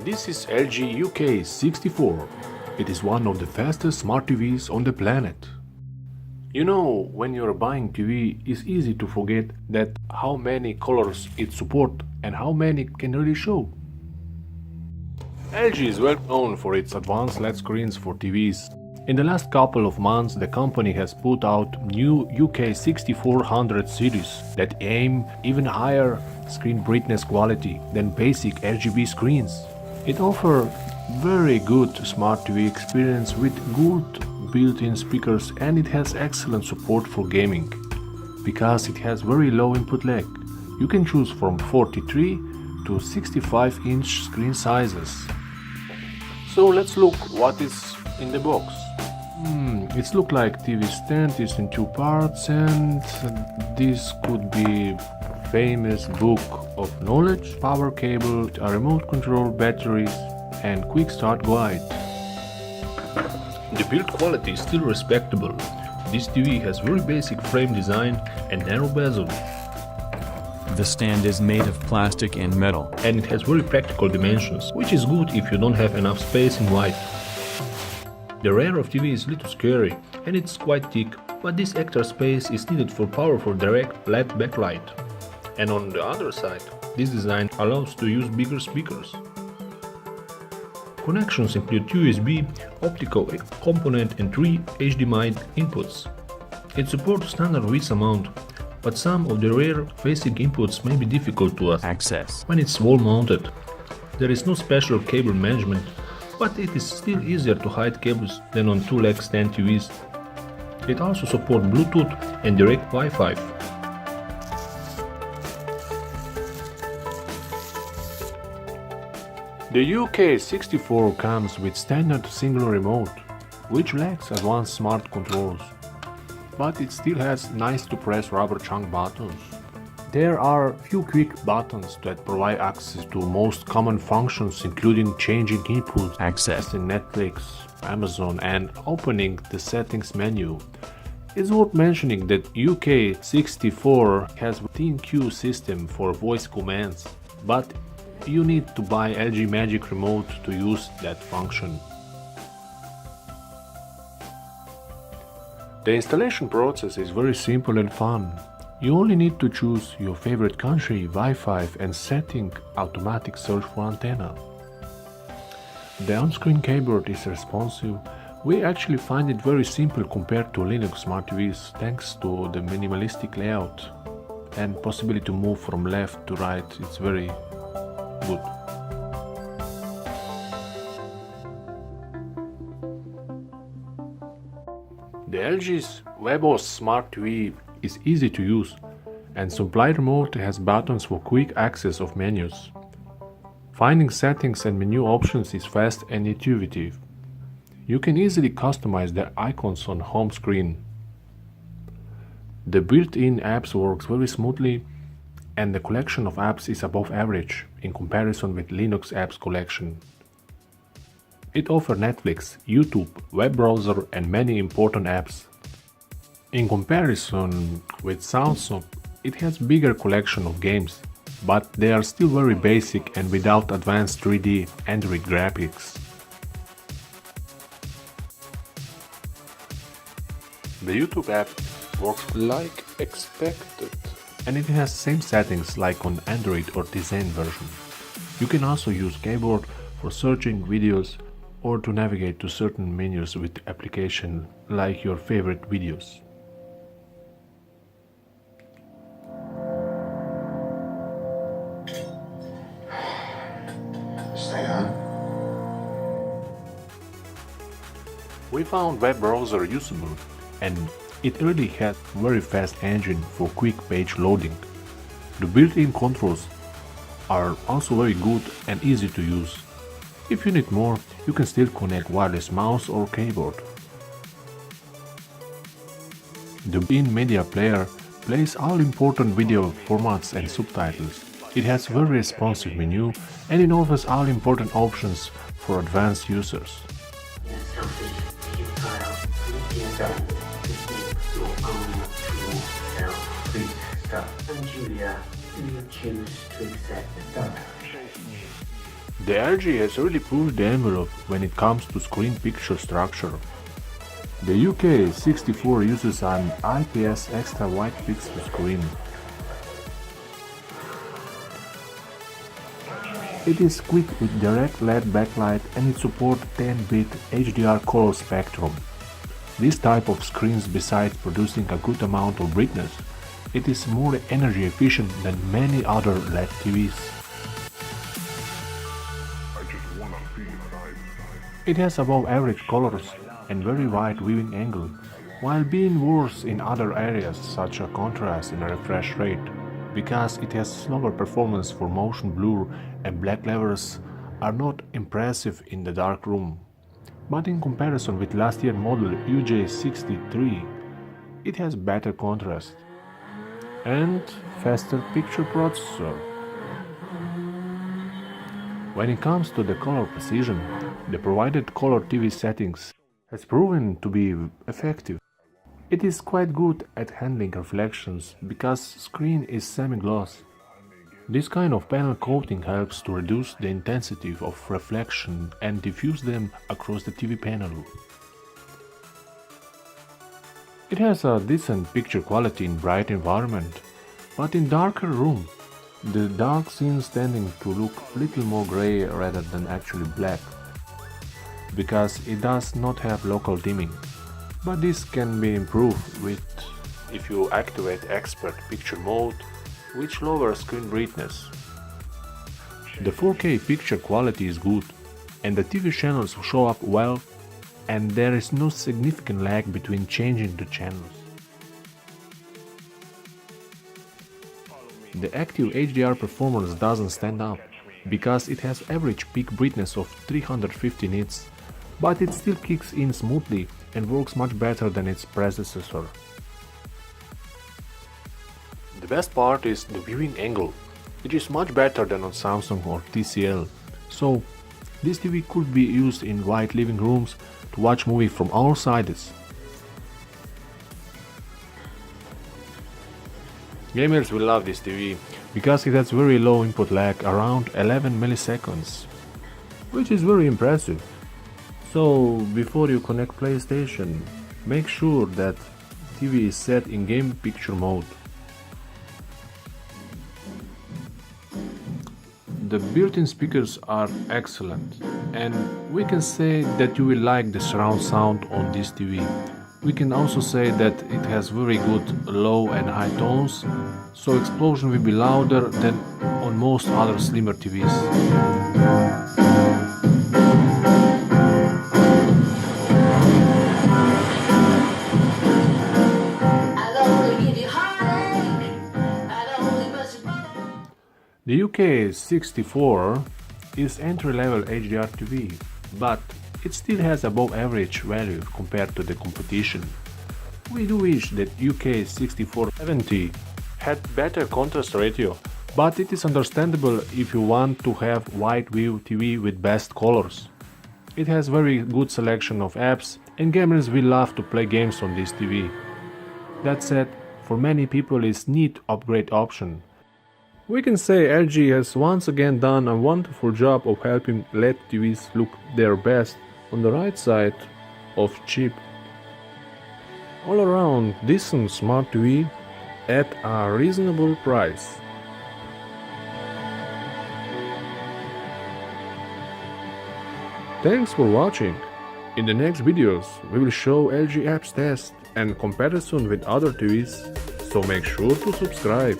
This is LG UK64. It is one of the fastest smart TVs on the planet. You know, when you're buying TV, it's easy to forget that how many colors it supports and how many can really show. LG is well known for its advanced LED screens for TVs. In the last couple of months, the company has put out new UK6400 series that aim even higher screen brightness quality than basic RGB screens. It offers very good smart TV experience with good built-in speakers, and it has excellent support for gaming. Because it has very low input lag, you can choose from 43 to 65-inch screen sizes. So let's look what is in the box. It looks like TV stand is in two parts, and this could be famous book of knowledge, power cable, a remote control, batteries, and quick start guide. The build quality is still respectable. This TV has very basic frame design and narrow bezel. The stand is made of plastic and metal. And it has very practical dimensions, which is good if you don't have enough space in white. The rear of TV is a little scary and it's quite thick, but this extra space is needed for powerful direct LED backlight. And on the other side, this design allows to use bigger speakers. Connections include USB, optical component and 3 HDMI inputs. It supports standard width amount, but some of the rear-facing inputs may be difficult to access when it's wall-mounted. There is no special cable management, but it is still easier to hide cables than on two-leg stand TVs. It also supports Bluetooth and direct Wi-Fi. The UK64 comes with standard single remote, which lacks advanced smart controls, but it still has nice to press rubber chunk buttons. There are few quick buttons that provide access to most common functions, including changing input, accessing Netflix, Amazon, and opening the settings menu. It's worth mentioning that UK64 has a ThinQ system for voice commands, but you need to buy LG Magic Remote to use that function. The installation process is very simple and fun. You only need to choose your favorite country, Wi-Fi, and setting automatic search for antenna. The on-screen keyboard is responsive. We actually find it very simple compared to Linux smart TVs thanks to the minimalistic layout and possibility to move from left to right. It's very good. The LG's WebOS Smart TV is easy to use, and supply remote has buttons for quick access of menus. Finding settings and menu options is fast and intuitive. You can easily customize the icons on home screen. The built-in apps works very smoothly, and the collection of apps is above average in comparison with Linux apps collection. It offers Netflix, YouTube, web browser, and many important apps. In comparison with Samsung, it has bigger collection of games, but they are still very basic and without advanced 3D Android graphics. The YouTube app works like expected, and it has same settings like on Android or design version. You can also use keyboard for searching videos or to navigate to certain menus with application like your favorite videos. Stay on. We found web browser usable, and it really has very fast engine for quick page loading. The built-in controls are also very good and easy to use. If you need more, you can still connect wireless mouse or keyboard. The built-in media player plays all important video formats and subtitles. It has very responsive menu, and it offers all important options for advanced users. The LG has really pushed the envelope when it comes to screen picture structure. The UK64 uses an IPS extra wide pixel screen. It is equipped with direct LED backlight and it supports 10-bit HDR color spectrum. This type of screens, besides producing a good amount of brightness, it is more energy efficient than many other LED TVs. It has above average colors and very wide viewing angle, while being worse in other areas such as contrast and refresh rate, because it has slower performance for motion blur and black levels are not impressive in the dark room. But in comparison with last year's model UJ63, it has better contrast and faster picture processor. When it comes to the color precision, the provided color TV settings has proven to be effective. It is quite good at handling reflections because screen is semi-gloss. This kind of panel coating helps to reduce the intensity of reflection and diffuse them across the TV panel. It has a decent picture quality in bright environment, but in darker room, the dark scenes tending to look a little more grey rather than actually black, because it does not have local dimming. But this can be improved with if you activate expert picture mode, which lowers screen brightness. The 4K picture quality is good and the TV channels show up well, and there is no significant lag between changing the channels. The Active HDR Performance doesn't stand up because it has average peak brightness of 350 nits, but it still kicks in smoothly and works much better than its predecessor. The best part is the viewing angle. It is much better than on Samsung or TCL, so this TV could be used in white living rooms to watch movies from all sides. Gamers will love this TV because it has very low input lag, around 11 milliseconds, which is very impressive. So before you connect PlayStation, make sure that TV is set in game picture mode. The built-in speakers are excellent, and we can say that you will like the surround sound on this TV. We can also say that it has very good low and high tones, so explosion will be louder than on most other slimmer TVs. The UK64 is entry-level HDR TV, but it still has above average value compared to the competition. We do wish that UK6470 had better contrast ratio, but it is understandable if you want to have wide view TV with best colors. It has very good selection of apps and gamers will love to play games on this TV. That said, for many people it's neat upgrade option. We can say LG has once again done a wonderful job of helping LED TVs look their best on the right side of cheap. All around decent smart TV at a reasonable price. Thanks for watching. In the next videos we will show LG apps test and comparison with other TVs, so make sure to subscribe.